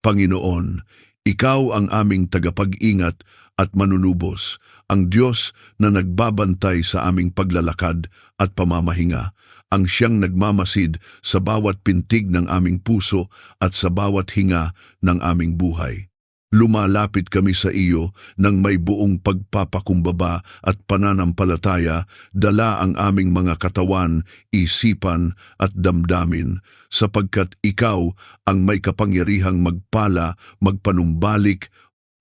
Panginoon, Ikaw ang aming tagapag-ingat at manunubos, ang Diyos na nagbabantay sa aming paglalakad at pamamahinga, ang siyang nagmamasid sa bawat pintig ng aming puso at sa bawat hinga ng aming buhay. Lumalapit kami sa iyo ng may buong pagpapakumbaba at pananampalataya, dala ang aming mga katawan, isipan at damdamin, sapagkat ikaw ang may kapangyarihang magpala, magpanumbalik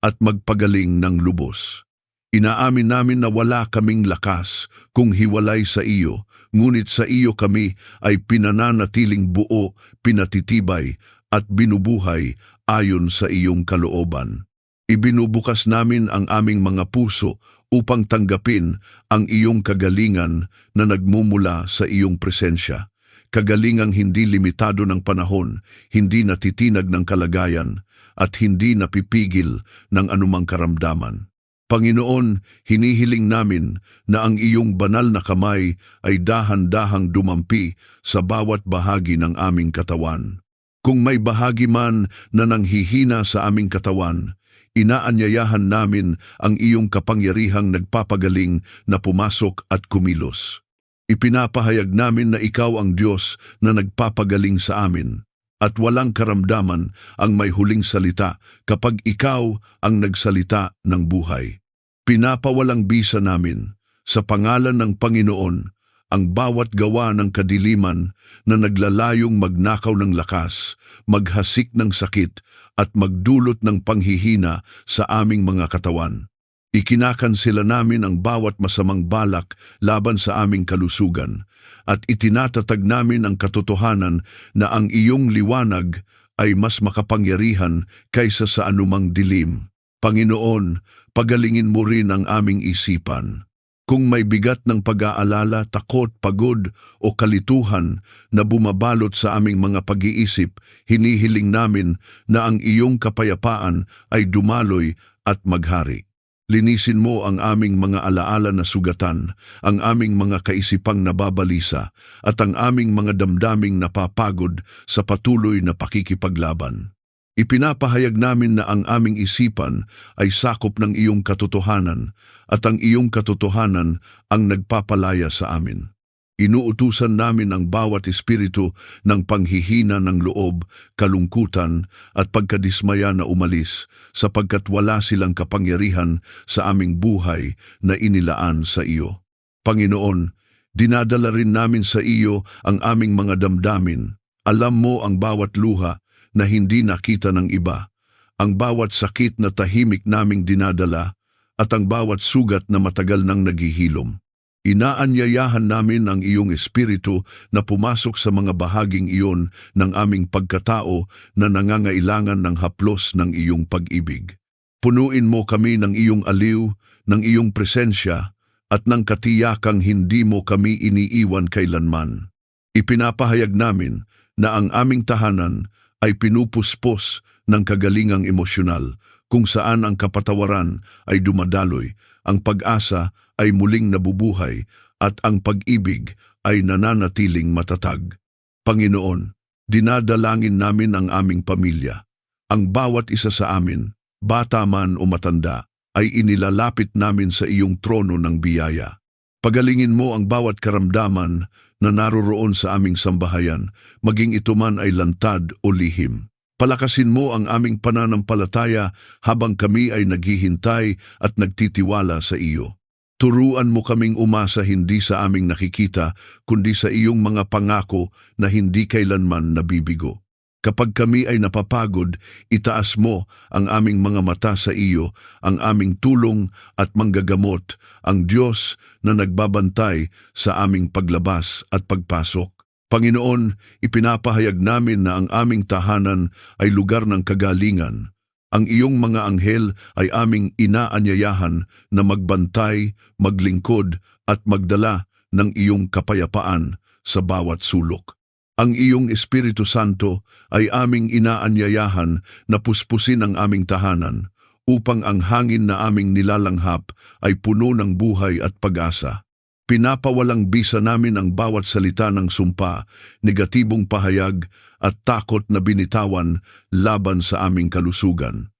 at magpagaling ng lubos. Inaamin namin na wala kaming lakas kung hiwalay sa iyo, ngunit sa iyo kami ay pinananatiling buo, pinatitibay at binubuhay ayon sa iyong kalooban. Ibinubukas namin ang aming mga puso upang tanggapin ang iyong kagalingan na nagmumula sa iyong presensya. Kagalingang hindi limitado ng panahon, hindi natitinag ng kalagayan, at hindi napipigil ng anumang karamdaman. Panginoon, hinihiling namin na ang iyong banal na kamay ay dahan-dahang dumampi sa bawat bahagi ng aming katawan. Kung may bahagi man na nanghihina sa aming katawan, inaanyayahan namin ang iyong kapangyarihang nagpapagaling na pumasok at kumilos. Ipinapahayag namin na ikaw ang Diyos na nagpapagaling sa amin, at walang karamdaman ang may huling salita kapag ikaw ang nagsalita ng buhay. Pinapawalang bisa namin sa pangalan ng Panginoon ang bawat gawa ng kadiliman na naglalayong magnakaw ng lakas, maghasik ng sakit at magdulot ng panghihina sa aming mga katawan. Ikinakansela namin ang bawat masamang balak laban sa aming kalusugan at itinatatag namin ang katotohanan na ang iyong liwanag ay mas makapangyarihan kaysa sa anumang dilim. Panginoon, pagalingin mo rin ang aming isipan. Kung may bigat ng pag-aalala, takot, pagod o kalituhan na bumabalot sa aming mga pag-iisip, hinihiling namin na ang iyong kapayapaan ay dumaloy at maghari. Linisin mo ang aming mga alaala na sugatan, ang aming mga kaisipang nababalisa, at ang aming mga damdaming napapagod sa patuloy na pakikipaglaban. Ipinapahayag namin na ang aming isipan ay sakop ng iyong katotohanan at ang iyong katotohanan ang nagpapalaya sa amin. Inuutusan namin ang bawat espiritu ng panghihina ng loob, kalungkutan at pagkadismaya na umalis sapagkat wala silang kapangyarihan sa aming buhay na inilaan sa iyo. Panginoon, dinadala rin namin sa iyo ang aming mga damdamin. Alam mo ang bawat luha na hindi nakita ng iba, ang bawat sakit na tahimik naming dinadala, at ang bawat sugat na matagal nang naghihilom. Inaanyayahan namin ang iyong espiritu na pumasok sa mga bahaging iyon ng aming pagkatao na nangangailangan ng haplos ng iyong pag-ibig. Punuin mo kami ng iyong aliw, ng iyong presensya, at ng katiyakang hindi mo kami iniiwan kailanman. Ipinapahayag namin na ang aming tahanan ay pinupuspos ng kagalingang emosyonal, kung saan ang kapatawaran ay dumadaloy, ang pag-asa ay muling nabubuhay, at ang pag-ibig ay nananatiling matatag. Panginoon, dinadalangin namin ang aming pamilya. Ang bawat isa sa amin, bata man o matanda, ay inilalapit namin sa iyong trono ng biyaya. Pagalingin mo ang bawat karamdaman na naroroon sa aming sambahayan, maging ito man ay lantad o lihim. Palakasin mo ang aming pananampalataya habang kami ay naghihintay at nagtitiwala sa iyo. Turuan mo kaming umasa hindi sa aming nakikita, kundi sa iyong mga pangako na hindi kailanman nabibigo. Kapag kami ay napapagod, itaas mo ang aming mga mata sa iyo, ang aming tulong at manggagamot, ang Diyos na nagbabantay sa aming paglabas at pagpasok. Panginoon, ipinapahayag namin na ang aming tahanan ay lugar ng kagalingan. Ang iyong mga anghel ay aming inaanyayahan na magbantay, maglingkod at magdala ng iyong kapayapaan sa bawat sulok. Ang iyong Espiritu Santo ay aming inaanyayahan na puspusin ang aming tahanan upang ang hangin na aming nilalanghap ay puno ng buhay at pag-asa. Pinapawalang bisa namin ang bawat salita ng sumpa, negatibong pahayag at takot na binitawan laban sa aming kalusugan.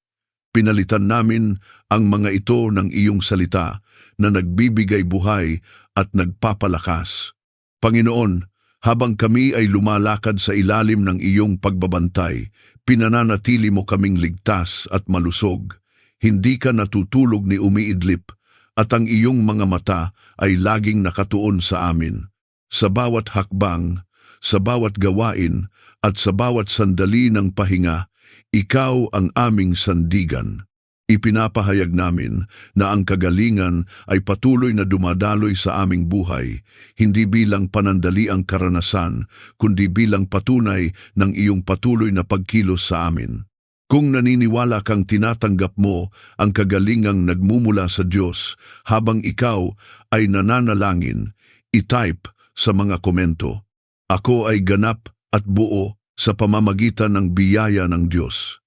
Pinalitan namin ang mga ito ng iyong salita na nagbibigay buhay at nagpapalakas. Panginoon, habang kami ay lumalakad sa ilalim ng iyong pagbabantay, pinananatili mo kaming ligtas at malusog. Hindi ka natutulog ni umiidlip at ang iyong mga mata ay laging nakatuon sa amin. Sa bawat hakbang, sa bawat gawain at sa bawat sandali ng pahinga, ikaw ang aming sandigan. Ipinapahayag namin na ang kagalingan ay patuloy na dumadaloy sa aming buhay, hindi bilang panandaliang karanasan, kundi bilang patunay ng iyong patuloy na pagkilos sa amin. Kung naniniwala kang tinatanggap mo ang kagalingang nagmumula sa Diyos habang ikaw ay nananalangin, i-type sa mga komento, "Ako ay ganap at buo sa pamamagitan ng biyaya ng Diyos."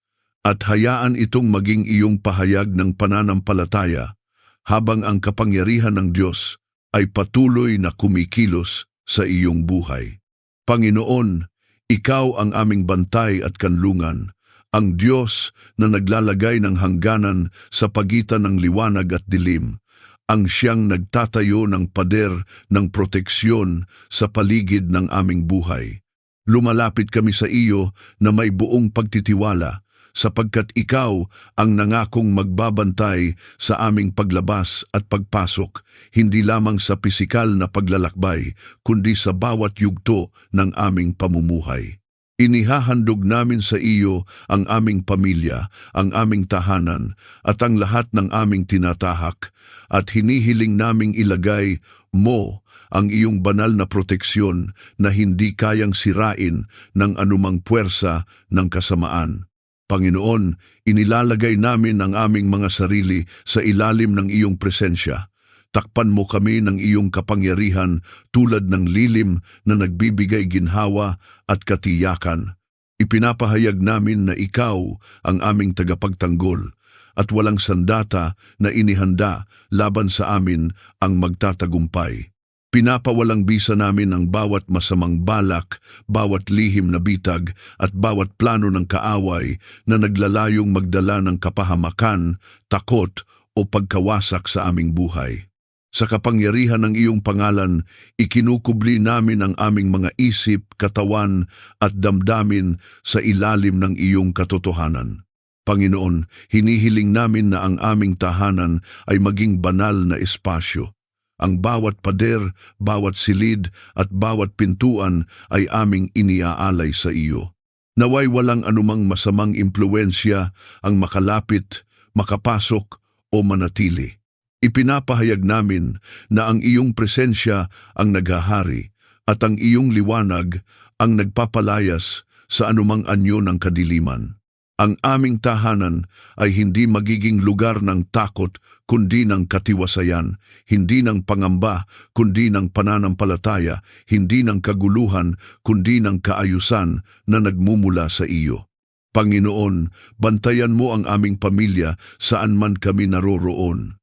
At hayaan itong maging iyong pahayag ng pananampalataya habang ang kapangyarihan ng Diyos ay patuloy na kumikilos sa iyong buhay. Panginoon, ikaw ang aming bantay at kanlungan, ang Diyos na naglalagay ng hangganan sa pagitan ng liwanag at dilim, ang siyang nagtatayo ng pader ng proteksyon sa paligid ng aming buhay. Lumalapit kami sa iyo na may buong pagtitiwala, sapagkat ikaw ang nangakong magbabantay sa aming paglabas at pagpasok, hindi lamang sa pisikal na paglalakbay, kundi sa bawat yugto ng aming pamumuhay. Inihahandog namin sa iyo ang aming pamilya, ang aming tahanan, at ang lahat ng aming tinatahak, at hinihiling naming ilagay mo ang iyong banal na proteksyon na hindi kayang sirain ng anumang puwersa ng kasamaan. Panginoon, inilalagay namin ang aming mga sarili sa ilalim ng iyong presensya. Takpan mo kami ng iyong kapangyarihan tulad ng lilim na nagbibigay ginhawa at katiyakan. Ipinapahayag namin na ikaw ang aming tagapagtanggol at walang sandata na inihanda laban sa amin ang magtatagumpay. Pinapawalang bisa namin ang bawat masamang balak, bawat lihim na bitag at bawat plano ng kaaway na naglalayong magdala ng kapahamakan, takot o pagkawasak sa aming buhay. Sa kapangyarihan ng iyong pangalan, ikinukubli namin ang aming mga isip, katawan at damdamin sa ilalim ng iyong katotohanan. Panginoon, hinihiling namin na ang aming tahanan ay maging banal na espasyo. Ang bawat pader, bawat silid at bawat pintuan ay aming iniaalay sa iyo. Naway walang anumang masamang impluensya ang makalapit, makapasok o manatili. Ipinapahayag namin na ang iyong presensya ang naghahari at ang iyong liwanag ang nagpapalayas sa anumang anyo ng kadiliman. Ang aming tahanan ay hindi magiging lugar ng takot kundi ng katiwasayan, hindi ng pangamba kundi ng pananampalataya, hindi ng kaguluhan kundi ng kaayusan na nagmumula sa iyo. Panginoon, bantayan mo ang aming pamilya saan man kami naroroon.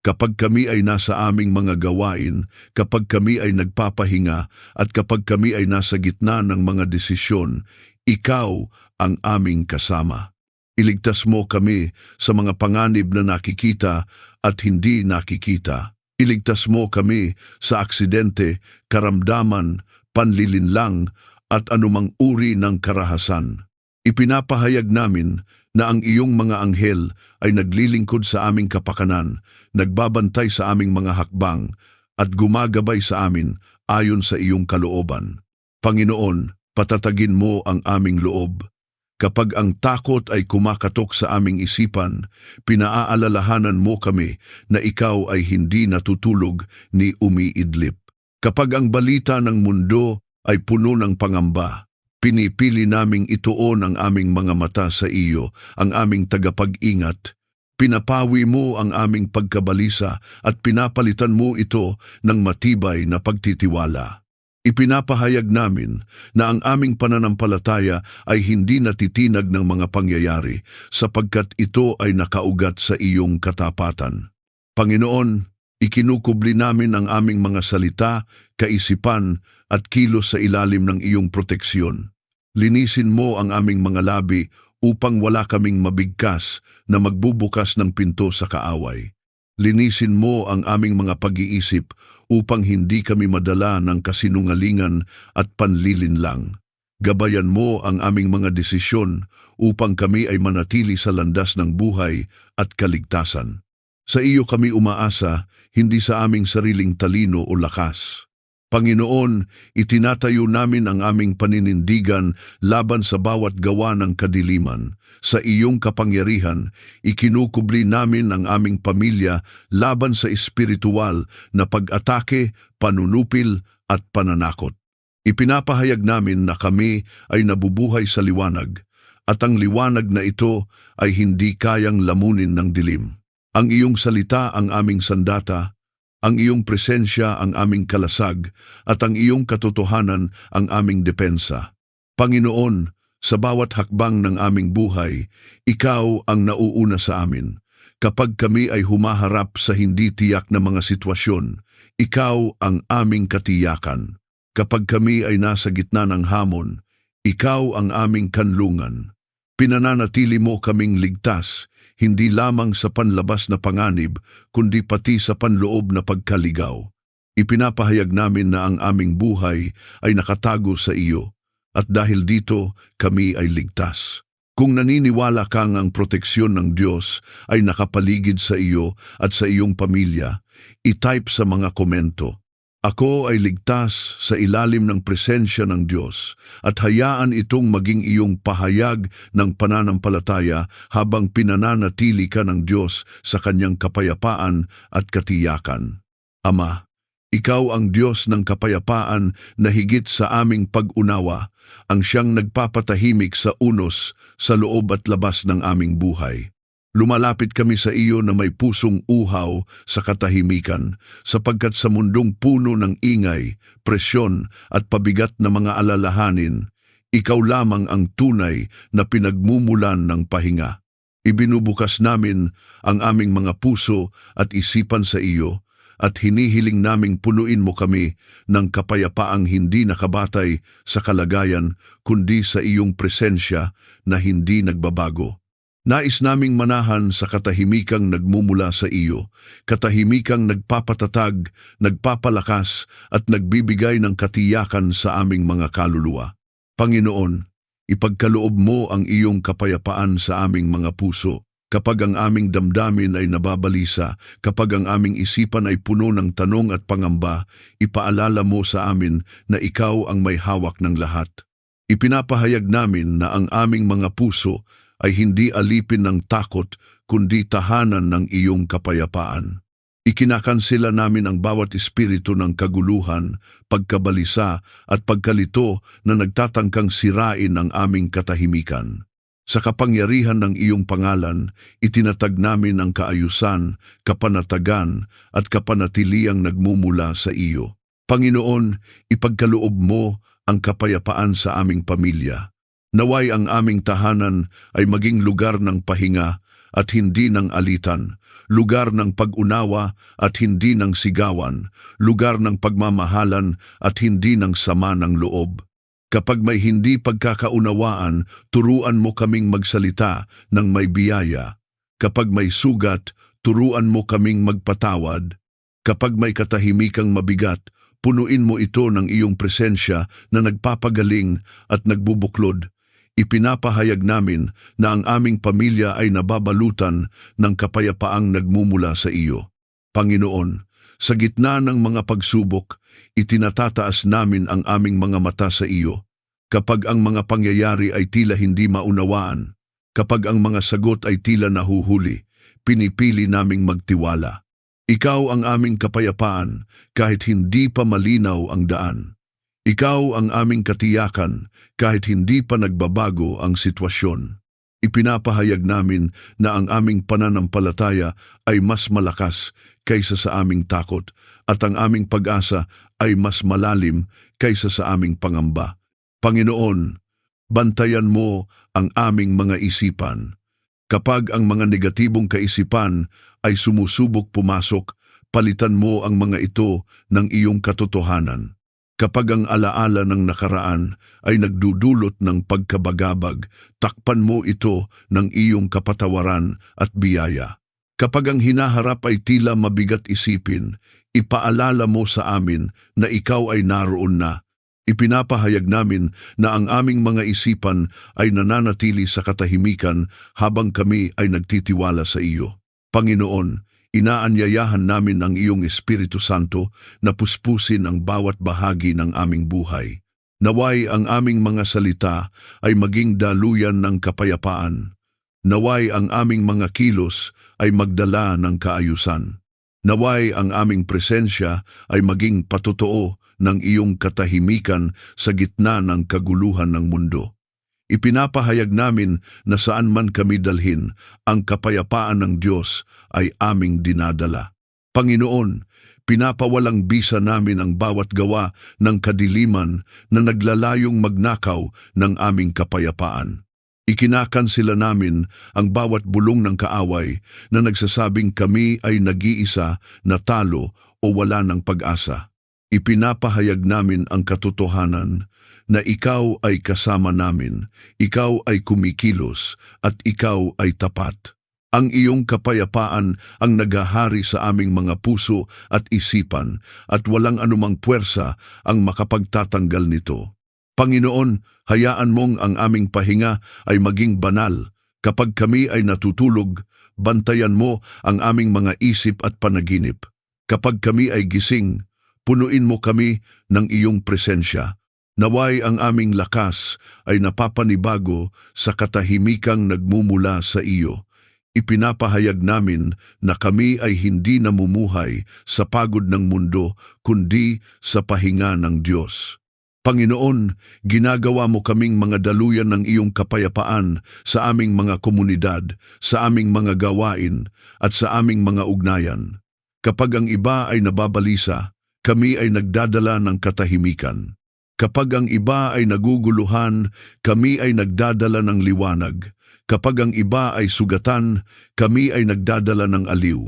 Kapag kami ay nasa aming mga gawain, kapag kami ay nagpapahinga at kapag kami ay nasa gitna ng mga desisyon, ikaw ang aming kasama. Iligtas mo kami sa mga panganib na nakikita at hindi nakikita. Iligtas mo kami sa aksidente, karamdaman, panlilinlang at anumang uri ng karahasan. Ipinapahayag namin na ang iyong mga anghel ay naglilingkod sa aming kapakanan, nagbabantay sa aming mga hakbang at gumagabay sa amin ayon sa iyong kalooban. Panginoon, patatagin mo ang aming loob. Kapag ang takot ay kumakatok sa aming isipan, pinaaalalahanan mo kami na ikaw ay hindi natutulog ni umiidlip. Kapag ang balita ng mundo ay puno ng pangamba, pinipili naming ituon ang aming mga mata sa iyo, ang aming tagapag-ingat. Pinapawi mo ang aming pagkabalisa at pinapalitan mo ito ng matibay na pagtitiwala. Ipinapahayag namin na ang aming pananampalataya ay hindi natitinag ng mga pangyayari sapagkat ito ay nakaugat sa iyong katapatan. Panginoon, Ikinukubli namin ang aming mga salita, kaisipan at kilos sa ilalim ng iyong proteksyon. Linisin mo ang aming mga labi upang wala kaming mabigkas na magbubukas ng pinto sa kaaway. Linisin mo ang aming mga pag-iisip upang hindi kami madala ng kasinungalingan at panlilinlang. Gabayan mo ang aming mga desisyon upang kami ay manatili sa landas ng buhay at kaligtasan. Sa iyo kami umaasa, hindi sa aming sariling talino o lakas. Panginoon, itinatayo namin ang aming paninindigan laban sa bawat gawa ng kadiliman. Sa iyong kapangyarihan, ikinukubli namin ang aming pamilya laban sa espiritual na pag-atake, panunupil at pananakot. Ipinapahayag namin na kami ay nabubuhay sa liwanag, at ang liwanag na ito ay hindi kayang lamunin ng dilim. Ang iyong salita ang aming sandata, ang iyong presensya ang aming kalasag, at ang iyong katotohanan ang aming depensa. Panginoon, sa bawat hakbang ng aming buhay, ikaw ang nauuna sa amin. Kapag kami ay humaharap sa hindi tiyak na mga sitwasyon, ikaw ang aming katiyakan. Kapag kami ay nasa gitna ng hamon, ikaw ang aming kanlungan. Pinananatili mo kaming ligtas, hindi lamang sa panlabas na panganib, kundi pati sa panloob na pagkaligaw. Ipinapahayag namin na ang aming buhay ay nakatago sa iyo, at dahil dito kami ay ligtas. Kung naniniwala kang ang proteksyon ng Diyos ay nakapaligid sa iyo at sa iyong pamilya, i-type sa mga komento. Ako ay ligtas sa ilalim ng presensya ng Diyos at hayaan itong maging iyong pahayag ng pananampalataya habang pinananatili ka ng Diyos sa kanyang kapayapaan at katiyakan. Ama, ikaw ang Diyos ng kapayapaan na higit sa aming pag-unawa, ang siyang nagpapatahimik sa unos, sa loob at labas ng aming buhay. Lumalapit kami sa iyo na may pusong uhaw sa katahimikan, sapagkat sa mundong puno ng ingay, presyon at pabigat na mga alalahanin, ikaw lamang ang tunay na pinagmumulan ng pahinga. Ibinubukas namin ang aming mga puso at isipan sa iyo, at hinihiling naming punuin mo kami ng kapayapaang hindi nakabatay sa kalagayan, kundi sa iyong presensya na hindi nagbabago. Nais naming manahan sa katahimikang nagmumula sa iyo, katahimikang nagpapatatag, nagpapalakas at nagbibigay ng katiyakan sa aming mga kaluluwa. Panginoon, ipagkaloob mo ang iyong kapayapaan sa aming mga puso. Kapag ang aming damdamin ay nababalisa, kapag ang aming isipan ay puno ng tanong at pangamba, ipaalala mo sa amin na ikaw ang may hawak ng lahat. Ipinapahayag namin na ang aming mga puso ay hindi alipin ng takot, kundi tahanan ng iyong kapayapaan. Ikinakansela namin ang bawat espiritu ng kaguluhan, pagkabalisa at pagkalito na nagtatangkang sirain ang aming katahimikan. Sa kapangyarihan ng iyong pangalan, itinatag namin ang kaayusan, kapanatagan at kapanatiliang nagmumula sa iyo. Panginoon, ipagkaloob mo ang kapayapaan sa aming pamilya. Naway ang aming tahanan ay maging lugar ng pahinga at hindi ng alitan, lugar ng pag-unawa at hindi ng sigawan, lugar ng pagmamahalan at hindi ng sama ng loob. Kapag may hindi pagkakaunawaan, turuan mo kaming magsalita ng may biyaya. Kapag may sugat, turuan mo kaming magpatawad. Kapag may katahimikang mabigat, punuin mo ito ng iyong presensya na nagpapagaling at nagbubuklod. Ipinapahayag namin na ang aming pamilya ay nababalutan ng kapayapaang nagmumula sa iyo. Panginoon, sa gitna ng mga pagsubok, itinatataas namin ang aming mga mata sa iyo. Kapag ang mga pangyayari ay tila hindi maunawaan, kapag ang mga sagot ay tila nahuhuli, pinipili naming magtiwala. Ikaw ang aming kapayapaan kahit hindi pa malinaw ang daan. Ikaw ang aming katiyakan kahit hindi pa nagbabago ang sitwasyon. Ipinapahayag namin na ang aming pananampalataya ay mas malakas kaysa sa aming takot at ang aming pag-asa ay mas malalim kaysa sa aming pangamba. Panginoon, bantayan mo ang aming mga isipan. Kapag ang mga negatibong kaisipan ay sumusubok pumasok, palitan mo ang mga ito ng iyong katotohanan. Kapag ang alaala ng nakaraan ay nagdudulot ng pagkabagabag, takpan mo ito ng iyong kapatawaran at biyaya. Kapag ang hinaharap ay tila mabigat isipin, ipaalala mo sa amin na ikaw ay naroon na. Ipinapahayag namin na ang aming mga isipan ay nananatili sa katahimikan habang kami ay nagtitiwala sa iyo. Panginoon, inaanyayahan namin ang iyong Espiritu Santo na puspusin ang bawat bahagi ng aming buhay. Naway ang aming mga salita ay maging daluyan ng kapayapaan. Naway ang aming mga kilos ay magdala ng kaayusan. Naway ang aming presensya ay maging patotoo ng iyong katahimikan sa gitna ng kaguluhan ng mundo. Ipinapahayag namin na saan man kami dalhin, ang kapayapaan ng Diyos ay aming dinadala. Panginoon, pinapawalang bisa namin ang bawat gawa ng kadiliman na naglalayong magnakaw ng aming kapayapaan. Ikinakansela namin ang bawat bulong ng kaaway na nagsasabing kami ay nag-iisa, natalo o wala ng pag-asa. Ipinapahayag namin ang katotohanan na ikaw ay kasama namin, ikaw ay kumikilos, at ikaw ay tapat. Ang iyong kapayapaan ang naghahari sa aming mga puso at isipan, at walang anumang puwersa ang makapagtatanggal nito. Panginoon, hayaan mong ang aming pahinga ay maging banal. Kapag kami ay natutulog, bantayan mo ang aming mga isip at panaginip. Kapag kami ay gising, punuin mo kami ng iyong presensya. Naway ang aming lakas ay napapanibago sa katahimikang nagmumula sa iyo. Ipinapahayag namin na kami ay hindi namumuhay sa pagod ng mundo, kundi sa pahinga ng Diyos. Panginoon, ginagawa mo kaming mga daluyan ng iyong kapayapaan sa aming mga komunidad, sa aming mga gawain, at sa aming mga ugnayan. Kapag ang iba ay nababalisa, kami ay nagdadala ng katahimikan. Kapag ang iba ay naguguluhan, kami ay nagdadala ng liwanag. Kapag ang iba ay sugatan, kami ay nagdadala ng aliw.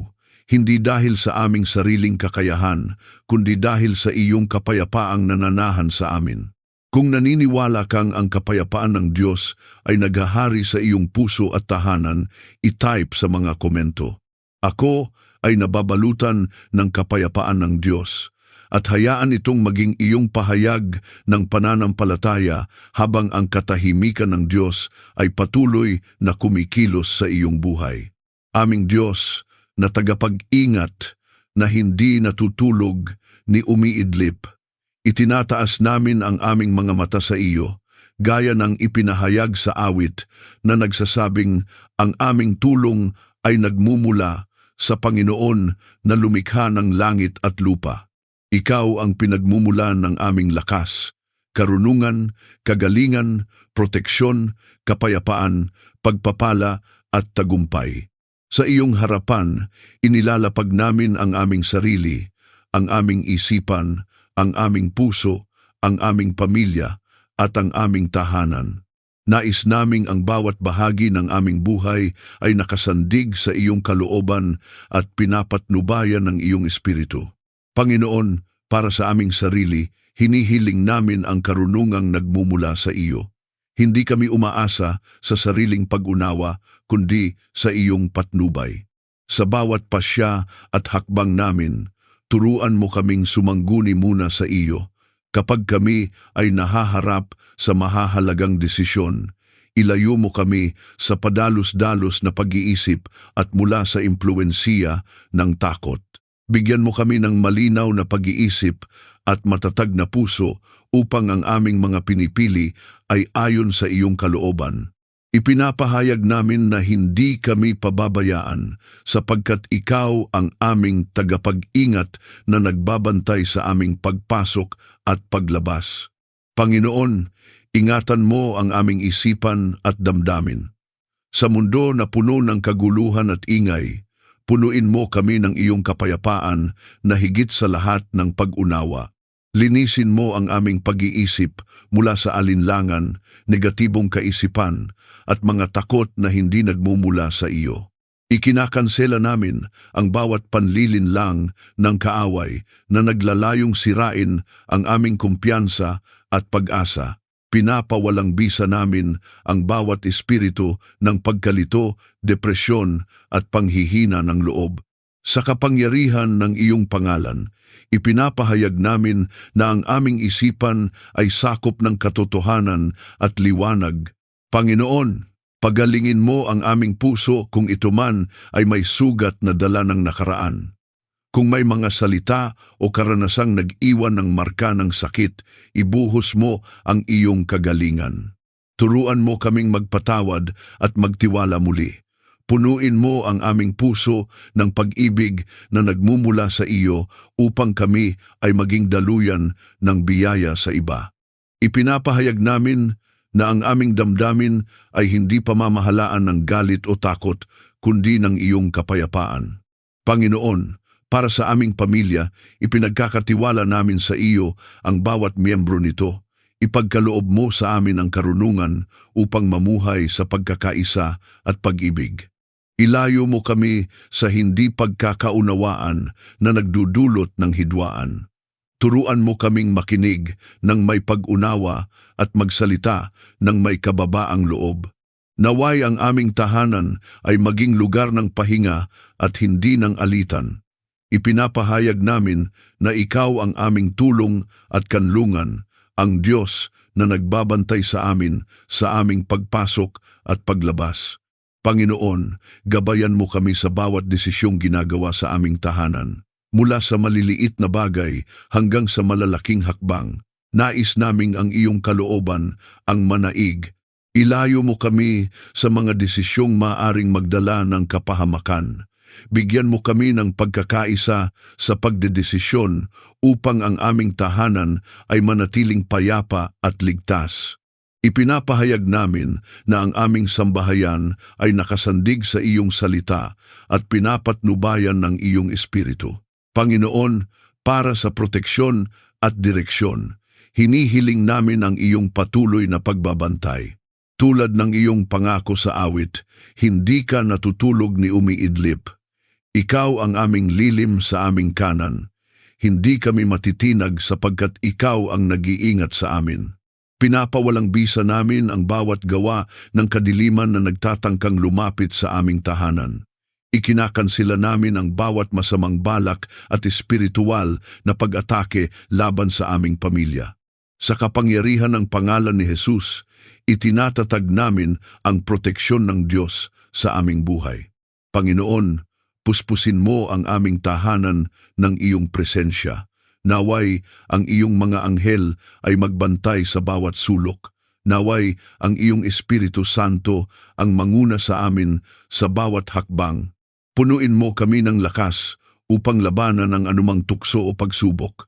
Hindi dahil sa aming sariling kakayahan, kundi dahil sa iyong kapayapaang nananahan sa amin. Kung naniniwala kang ang kapayapaan ng Diyos ay naghahari sa iyong puso at tahanan, i-type sa mga komento. Ako ay nababalutan ng kapayapaan ng Diyos. At hayaan itong maging iyong pahayag ng pananampalataya habang ang katahimikan ng Diyos ay patuloy na kumikilos sa iyong buhay. Aming Diyos na tagapag-ingat na hindi natutulog ni umiidlip, itinataas namin ang aming mga mata sa iyo, gaya ng ipinahayag sa awit na nagsasabing ang aming tulong ay nagmumula sa Panginoon na lumikha ng langit at lupa. Ikaw ang pinagmumulan ng aming lakas, karunungan, kagalingan, proteksyon, kapayapaan, pagpapala at tagumpay. Sa iyong harapan, inilalapag namin ang aming sarili, ang aming isipan, ang aming puso, ang aming pamilya, at ang aming tahanan. Nais naming ang bawat bahagi ng aming buhay ay nakasandig sa iyong kalooban at pinapatnubayan ng iyong espiritu. Panginoon, para sa aming sarili, hinihiling namin ang karunungang nagmumula sa iyo. Hindi kami umaasa sa sariling pag-unawa, kundi sa iyong patnubay. Sa bawat pasya at hakbang namin, turuan mo kaming sumangguni muna sa iyo. Kapag kami ay nahaharap sa mahahalagang desisyon, ilayo mo kami sa padalos-dalos na pag-iisip at mula sa impluwensiya ng takot. Bigyan mo kami ng malinaw na pag-iisip at matatag na puso upang ang aming mga pinipili ay ayon sa iyong kalooban. Ipinapahayag namin na hindi kami pababayaan sapagkat ikaw ang aming tagapag-ingat na nagbabantay sa aming pagpasok at paglabas. Panginoon, ingatan mo ang aming isipan at damdamin. Sa mundo na puno ng kaguluhan at ingay, punuin mo kami ng iyong kapayapaan na higit sa lahat ng pag-unawa. Linisin mo ang aming pag-iisip mula sa alinlangan, negatibong kaisipan, at mga takot na hindi nagmumula sa iyo. Ikinakansela namin ang bawat panlilinlang ng kaaway na naglalayong sirain ang aming kumpiyansa at pag-asa. Pinapawalang bisa namin ang bawat espiritu ng pagkalito, depresyon at panghihina ng loob. Sa kapangyarihan ng iyong pangalan, ipinapahayag namin na ang aming isipan ay sakop ng katotohanan at liwanag. Panginoon, pagalingin mo ang aming puso kung ito man ay may sugat na dala ng nakaraan. Kung may mga salita o karanasang nag-iwan ng marka ng sakit, ibuhos mo ang iyong kagalingan. Turuan mo kaming magpatawad at magtiwala muli. Punuin mo ang aming puso ng pag-ibig na nagmumula sa iyo upang kami ay maging daluyan ng biyaya sa iba. Ipinapahayag namin na ang aming damdamin ay hindi pamamahalaan ng galit o takot, kundi ng iyong kapayapaan. Panginoon, para sa aming pamilya, ipinagkakatiwala namin sa iyo ang bawat miyembro nito. Ipagkaloob mo sa amin ang karunungan upang mamuhay sa pagkakaisa at pag-ibig. Ilayo mo kami sa hindi pagkakaunawaan na nagdudulot ng hidwaan. Turuan mo kaming makinig ng may pag-unawa at magsalita ng may kababaang loob. Naway ang aming tahanan ay maging lugar ng pahinga at hindi ng alitan. Ipinapahayag namin na ikaw ang aming tulong at kanlungan, ang Diyos na nagbabantay sa amin sa aming pagpasok at paglabas. Panginoon, gabayan mo kami sa bawat desisyong ginagawa sa aming tahanan. Mula sa maliliit na bagay hanggang sa malalaking hakbang, nais naming ang iyong kalooban ang manaig. Ilayo mo kami sa mga desisyong maaring magdala ng kapahamakan. Bigyan mo kami ng pagkakaisa sa pagdedesisyon upang ang aming tahanan ay manatiling payapa at ligtas. Ipinapahayag namin na ang aming sambahayan ay nakasandig sa iyong salita at pinapatnubayan ng iyong espiritu. Panginoon, para sa proteksyon at direksyon, hinihiling namin ang iyong patuloy na pagbabantay. Tulad ng iyong pangako sa awit, hindi ka natutulog ni umiidlip. Ikaw ang aming lilim sa aming kanan. Hindi kami matitinag sapagkat ikaw ang nag-iingat sa amin. Pinapawalang bisa namin ang bawat gawa ng kadiliman na nagtatangkang lumapit sa aming tahanan. Ikinakansila namin ang bawat masamang balak at espiritual na pag-atake laban sa aming pamilya. Sa kapangyarihan ng pangalan ni Jesus, itinatatag namin ang proteksyon ng Diyos sa aming buhay. Panginoon, puspusin mo ang aming tahanan ng iyong presensya. Naway ang iyong mga anghel ay magbantay sa bawat sulok. Naway ang iyong Espiritu Santo ang manguna sa amin sa bawat hakbang. Punuin mo kami ng lakas upang labanan ang anumang tukso o pagsubok.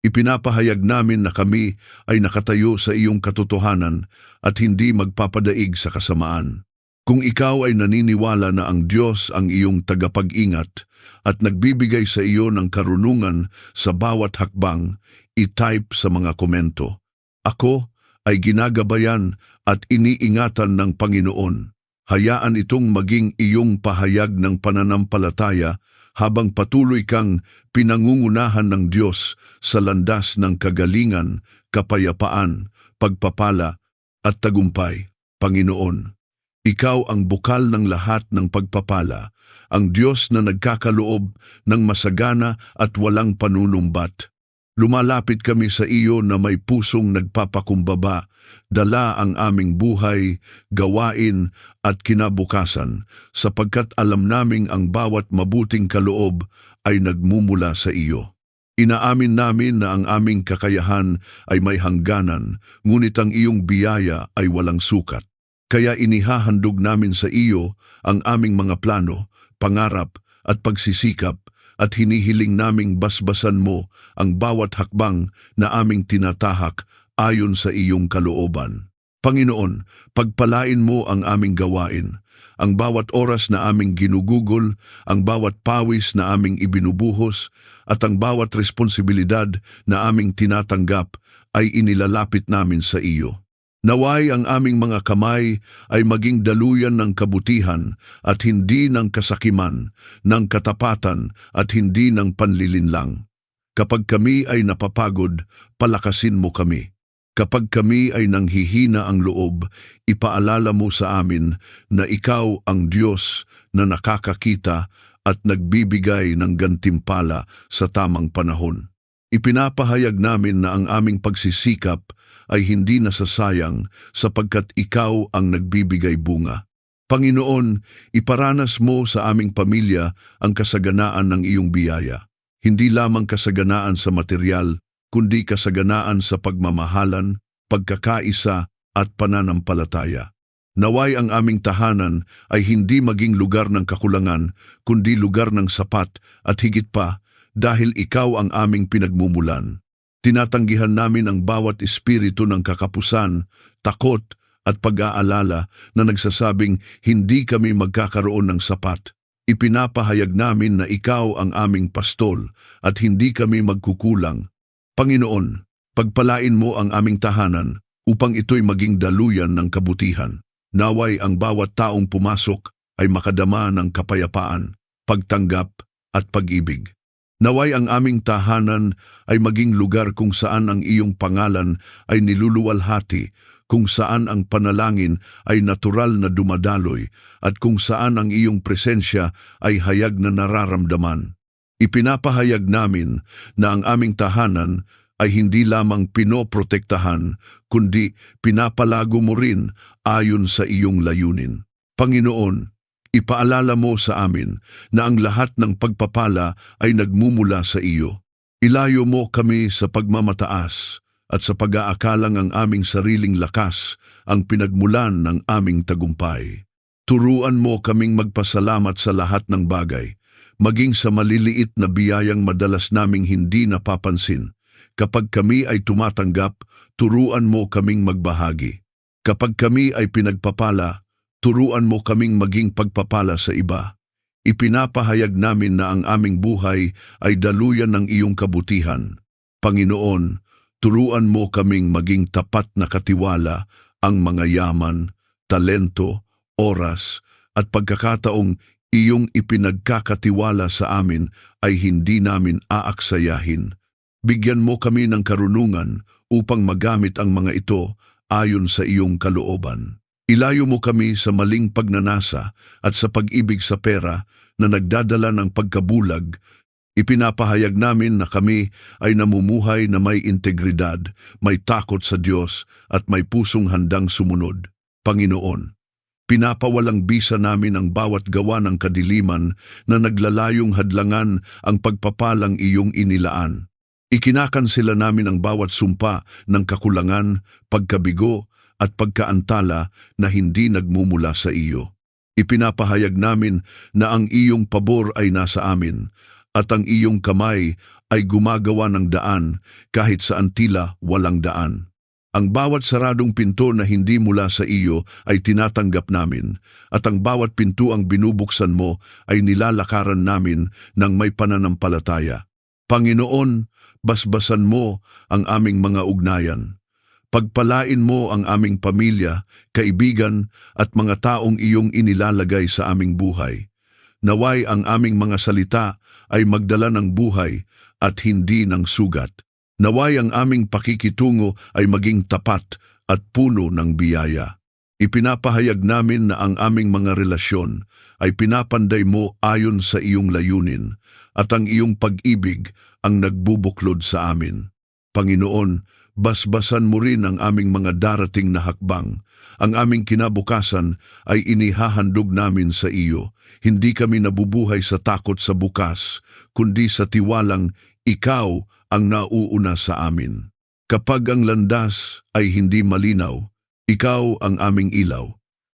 Ipinapahayag namin na kami ay nakatayo sa iyong katotohanan at hindi magpapadaig sa kasamaan. Kung ikaw ay naniniwala na ang Diyos ang iyong tagapag-ingat at nagbibigay sa iyo ng karunungan sa bawat hakbang, i-type sa mga komento. Ako ay ginagabayan at iniingatan ng Panginoon. Hayaan itong maging iyong pahayag ng pananampalataya habang patuloy kang pinangungunahan ng Diyos sa landas ng kagalingan, kapayapaan, pagpapala at tagumpay. Panginoon, ikaw ang bukal ng lahat ng pagpapala, ang Diyos na nagkakaloob ng masagana at walang panunumbat. Lumalapit kami sa iyo na may pusong nagpapakumbaba, dala ang aming buhay, gawain at kinabukasan, sapagkat alam naming ang bawat mabuting kaloob ay nagmumula sa iyo. Inaamin namin na ang aming kakayahan ay may hangganan, ngunit ang iyong biyaya ay walang sukat. Kaya inihahandog namin sa iyo ang aming mga plano, pangarap at pagsisikap at hinihiling naming basbasan mo ang bawat hakbang na aming tinatahak ayon sa iyong kalooban. Panginoon, pagpalain mo ang aming gawain, ang bawat oras na aming ginugugol, ang bawat pawis na aming ibinubuhos, at ang bawat responsibilidad na aming tinatanggap ay inilalapit namin sa iyo. Naway ang aming mga kamay ay maging daluyan ng kabutihan at hindi ng kasakiman, ng katapatan at hindi ng panlilinlang. Kapag kami ay napapagod, palakasin mo kami. Kapag kami ay nanghihina ang loob, ipaalala mo sa amin na ikaw ang Diyos na nakakakita at nagbibigay ng gantimpala sa tamang panahon. Ipinapahayag namin na ang aming pagsisikap ay hindi nasasayang sapagkat ikaw ang nagbibigay bunga. Panginoon, iparanas mo sa aming pamilya ang kasaganaan ng iyong biyaya. Hindi lamang kasaganaan sa material, kundi kasaganaan sa pagmamahalan, pagkakaisa at pananampalataya. Naway ang aming tahanan ay hindi maging lugar ng kakulangan, kundi lugar ng sapat at higit pa, dahil ikaw ang aming pinagmumulan. Tinatanggihan namin ang bawat espiritu ng kakapusan, takot at pag-aalala na nagsasabing hindi kami magkakaroon ng sapat. Ipinapahayag namin na ikaw ang aming pastol at hindi kami magkukulang. Panginoon, pagpalain mo ang aming tahanan upang ito'y maging daluyan ng kabutihan. Naway ang bawat taong pumasok ay makadama ng kapayapaan, pagtanggap at pag-ibig. Naway ang aming tahanan ay maging lugar kung saan ang iyong pangalan ay niluluwalhati, kung saan ang panalangin ay natural na dumadaloy, at kung saan ang iyong presensya ay hayag na nararamdaman. Ipinapahayag namin na ang aming tahanan ay hindi lamang pinoprotektahan, kundi pinapalago mo rin ayon sa iyong layunin. Panginoon, ipaalala mo sa amin na ang lahat ng pagpapala ay nagmumula sa iyo. Ilayo mo kami sa pagmamataas at sa pag-aakalang ang aming sariling lakas ang pinagmulan ng aming tagumpay. Turuan mo kaming magpasalamat sa lahat ng bagay, maging sa maliliit na biyayang madalas naming hindi napapansin. Kapag kami ay tumatanggap, turuan mo kaming magbahagi. Kapag kami ay pinagpapala, turuan mo kaming maging pagpapala sa iba. Ipinapahayag namin na ang aming buhay ay daluyan ng iyong kabutihan. Panginoon, turuan mo kaming maging tapat na katiwala ang mga yaman, talento, oras, at pagkakataong iyong ipinagkakatiwala sa amin ay hindi namin aaksayahin. Bigyan mo kami ng karunungan upang magamit ang mga ito ayon sa iyong kalooban. Ilayo mo kami sa maling pagnanasa at sa pag-ibig sa pera na nagdadala ng pagkabulag. Ipinapahayag namin na kami ay namumuhay na may integridad, may takot sa Diyos at may pusong handang sumunod. Panginoon, pinapawalang bisa namin ang bawat gawa ng kadiliman na naglalayong hadlangan ang pagpapalang iyong inilaan. Ikinakansela namin ang bawat sumpa ng kakulangan, pagkabigo, at pagkaantala na hindi nagmumula sa iyo. Ipinapahayag namin na ang iyong pabor ay nasa amin, at ang iyong kamay ay gumagawa ng daan kahit saan tila walang daan. Ang bawat saradong pinto na hindi mula sa iyo ay tinatanggap namin, at ang bawat pintuang binubuksan mo ay nilalakaran namin ng may pananampalataya. Panginoon, basbasan mo ang aming mga ugnayan. Pagpalain mo ang aming pamilya, kaibigan at mga taong iyong inilalagay sa aming buhay. Naway ang aming mga salita ay magdala ng buhay at hindi ng sugat. Naway ang aming pakikitungo ay maging tapat at puno ng biyaya. Ipinapahayag namin na ang aming mga relasyon ay pinapanday mo ayon sa iyong layunin at ang iyong pag-ibig ang nagbubuklod sa amin. Panginoon, basbasan mo rin ang aming mga darating na hakbang. Ang aming kinabukasan ay inihahandog namin sa iyo. Hindi kami nabubuhay sa takot sa bukas, kundi sa tiwalang ikaw ang nauuna sa amin. Kapag ang landas ay hindi malinaw, ikaw ang aming ilaw.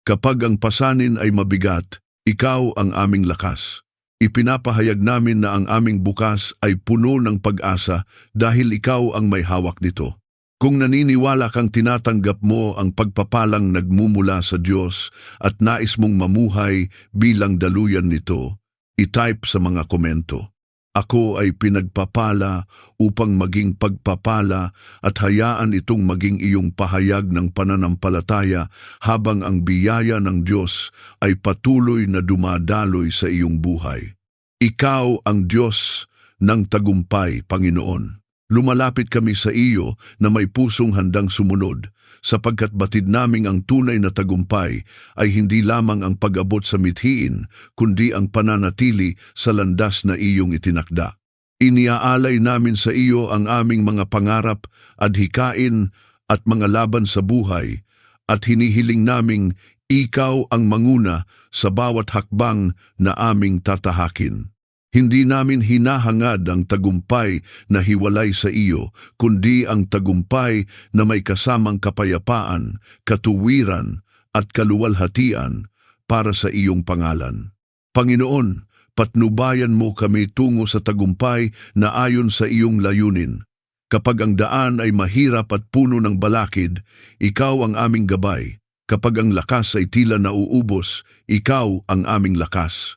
Kapag ang pasanin ay mabigat, ikaw ang aming lakas. Ipinapahayag namin na ang aming bukas ay puno ng pag-asa dahil ikaw ang may hawak nito. Kung naniniwala kang tinatanggap mo ang pagpapalang nagmumula sa Diyos at nais mong mamuhay bilang daluyan nito, i-type sa mga komento. Ako ay pinagpapala upang maging pagpapala at hayaan itong maging iyong pahayag ng pananampalataya habang ang biyaya ng Diyos ay patuloy na dumadaloy sa iyong buhay. Ikaw ang Diyos ng tagumpay, Panginoon. Lumalapit kami sa iyo na may pusong handang sumunod, sapagkat batid naming ang tunay na tagumpay ay hindi lamang ang pag-abot sa mithiin, kundi ang pananatili sa landas na iyong itinakda. Iniaalay namin sa iyo ang aming mga pangarap, adhikain at mga laban sa buhay, at hinihiling naming ikaw ang manguna sa bawat hakbang na aming tatahakin. Hindi namin hinahangad ang tagumpay na hiwalay sa iyo, kundi ang tagumpay na may kasamang kapayapaan, katuwiran at kaluwalhatian para sa iyong pangalan. Panginoon, patnubayan mo kami tungo sa tagumpay na ayon sa iyong layunin. Kapag ang daan ay mahirap at puno ng balakid, ikaw ang aming gabay. Kapag ang lakas ay tila nauubos, ikaw ang aming lakas.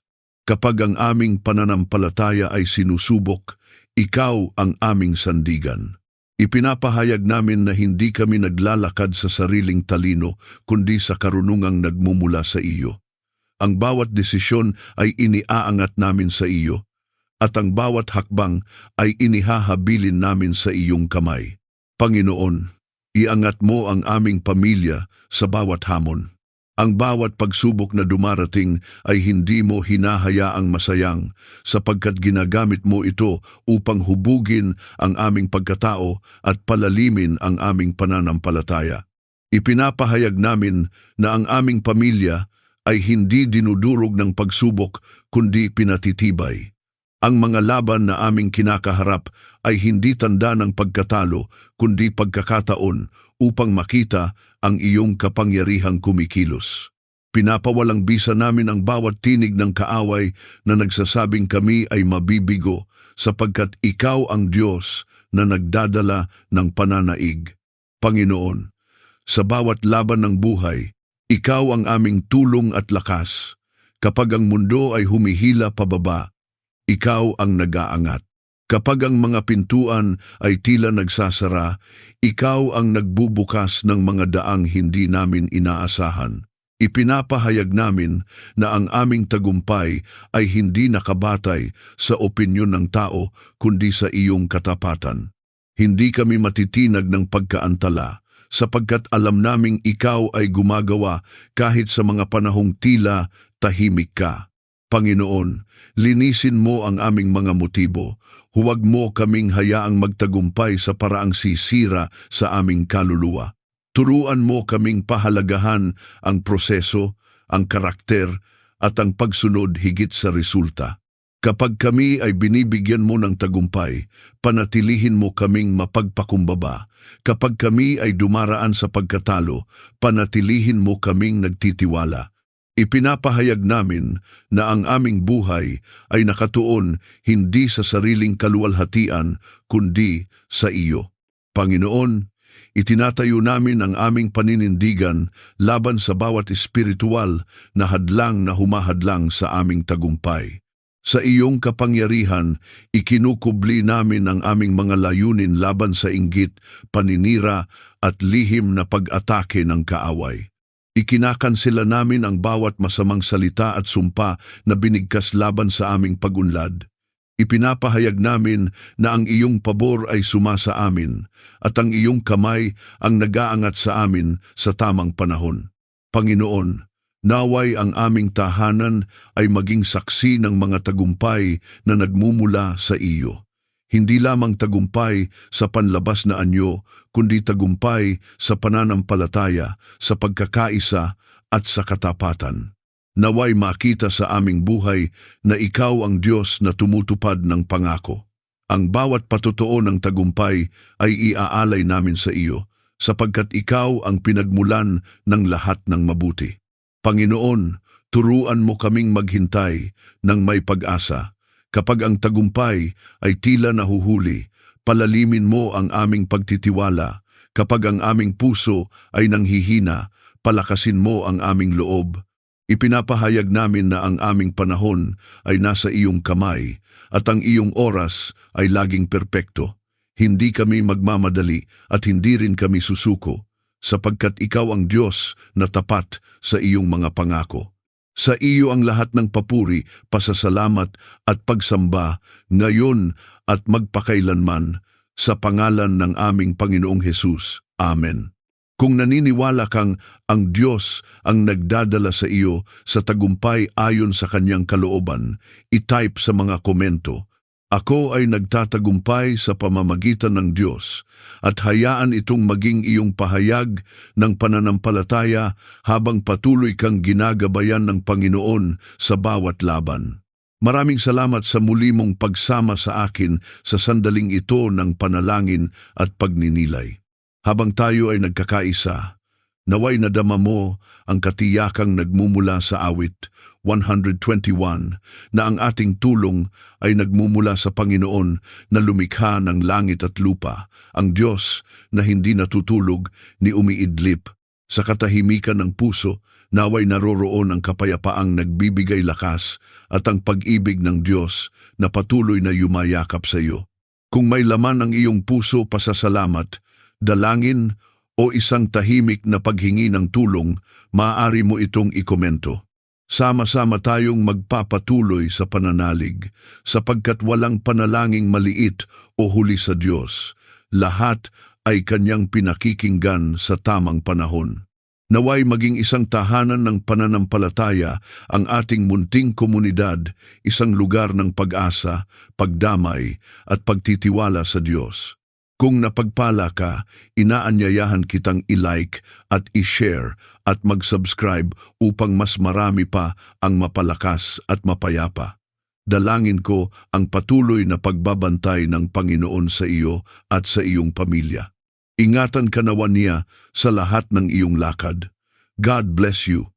Kapag ang aming pananampalataya ay sinusubok, ikaw ang aming sandigan. Ipinapahayag namin na hindi kami naglalakad sa sariling talino, kundi sa karunungang nagmumula sa iyo. Ang bawat desisyon ay iniaangat namin sa iyo, at ang bawat hakbang ay inihahabilin namin sa iyong kamay. Panginoon, iangat mo ang aming pamilya sa bawat hamon. Ang bawat pagsubok na dumarating ay hindi mo hinahayaang masayang, sapagkat ginagamit mo ito upang hubugin ang aming pagkatao at palalimin ang aming pananampalataya. Ipinapahayag namin na ang aming pamilya ay hindi dinudurog ng pagsubok kundi pinatitibay. Ang mga laban na aming kinakaharap ay hindi tanda ng pagkatalo kundi pagkakataon upang makita ang iyong kapangyarihang kumikilos. Pinapawalang bisa namin ang bawat tinig ng kaaway na nagsasabing kami ay mabibigo sapagkat ikaw ang Diyos na nagdadala ng pananaig. Panginoon, sa bawat laban ng buhay, ikaw ang aming tulong at lakas. Kapag ang mundo ay humihila pababa, ikaw ang nag-aangat. Kapag ang mga pintuan ay tila nagsasara, ikaw ang nagbubukas ng mga daang hindi namin inaasahan. Ipinapahayag namin na ang aming tagumpay ay hindi nakabatay sa opinyon ng tao kundi sa iyong katapatan. Hindi kami matitinag ng pagkaantala, sapagkat alam naming ikaw ay gumagawa kahit sa mga panahong tila tahimik ka. Panginoon, linisin mo ang aming mga motibo. Huwag mo kaming hayaang magtagumpay sa paraang sisira sa aming kaluluwa. Turuan mo kaming pahalagahan ang proseso, ang karakter, at ang pagsunod higit sa resulta. Kapag kami ay binibigyan mo ng tagumpay, panatilihin mo kaming mapagpakumbaba. Kapag kami ay dumaraan sa pagkatalo, panatilihin mo kaming nagtitiwala. Ipinapahayag namin na ang aming buhay ay nakatuon hindi sa sariling kaluwalhatian kundi sa iyo. Panginoon, itinatayo namin ang aming paninindigan laban sa bawat espiritual na hadlang na humahadlang sa aming tagumpay. Sa iyong kapangyarihan, ikinukubli namin ang aming mga layunin laban sa inggit, paninira at lihim na pag-atake ng kaaway. Ikinakansela namin ang bawat masamang salita at sumpa na binigkas laban sa aming pag-unlad. Ipinapahayag namin na ang iyong pabor ay sumasa amin at ang iyong kamay ang nag-aangat sa amin sa tamang panahon. Panginoon, naway ang aming tahanan ay maging saksi ng mga tagumpay na nagmumula sa iyo. Hindi lamang tagumpay sa panlabas na anyo, kundi tagumpay sa pananampalataya, sa pagkakaisa at sa katapatan. Naway makita sa aming buhay na ikaw ang Diyos na tumutupad ng pangako. Ang bawat patotoo ng tagumpay ay iaalay namin sa iyo, sapagkat ikaw ang pinagmulan ng lahat ng mabuti. Panginoon, turuan mo kaming maghintay ng may pag-asa. Kapag ang tagumpay ay tila nahuhuli, palalimin mo ang aming pagtitiwala. Kapag ang aming puso ay nanghihina, palakasin mo ang aming loob. Ipinapahayag namin na ang aming panahon ay nasa iyong kamay at ang iyong oras ay laging perpekto. Hindi kami magmamadali at hindi rin kami susuko, sapagkat ikaw ang Diyos na tapat sa iyong mga pangako. Sa iyo ang lahat ng papuri, pasasalamat at pagsamba ngayon at magpakailanman sa pangalan ng aming Panginoong Hesus. Amen. Kung naniniwala kang ang Diyos ang nagdadala sa iyo sa tagumpay ayon sa kanyang kalooban, i-type sa mga komento, "Ako ay nagtatagumpay sa pamamagitan ng Diyos," at hayaan itong maging iyong pahayag ng pananampalataya habang patuloy kang ginagabayan ng Panginoon sa bawat laban. Maraming salamat sa muli mong pagsama sa akin sa sandaling ito ng panalangin at pagninilay. Habang tayo ay nagkakaisa, naway nadama mo ang katiyakang nagmumula sa awit 121 na ang ating tulong ay nagmumula sa Panginoon na lumikha ng langit at lupa, ang Diyos na hindi natutulog ni umiidlip. Sa katahimikan ng puso, naway naroroon ang kapayapaang nagbibigay lakas at ang pag-ibig ng Diyos na patuloy na yumayakap sa iyo. Kung may laman ang iyong puso pasasalamat, dalangin o isang tahimik na paghingi ng tulong, maaari mo itong ikomento. Sama-sama tayong magpapatuloy sa pananalig, sapagkat walang panalangin maliit o huli sa Diyos. Lahat ay kanyang pinakikinggan sa tamang panahon. Naway maging isang tahanan ng pananampalataya ang ating munting komunidad, isang lugar ng pag-asa, pagdamay at pagtitiwala sa Diyos. Kung napagpala ka, inaanyayahan kitang i-like at i-share at mag-subscribe upang mas marami pa ang mapalakas at mapayapa. Dalangin ko ang patuloy na pagbabantay ng Panginoon sa iyo at sa iyong pamilya. Ingatan ka nawa niya sa lahat ng iyong lakad. God bless you.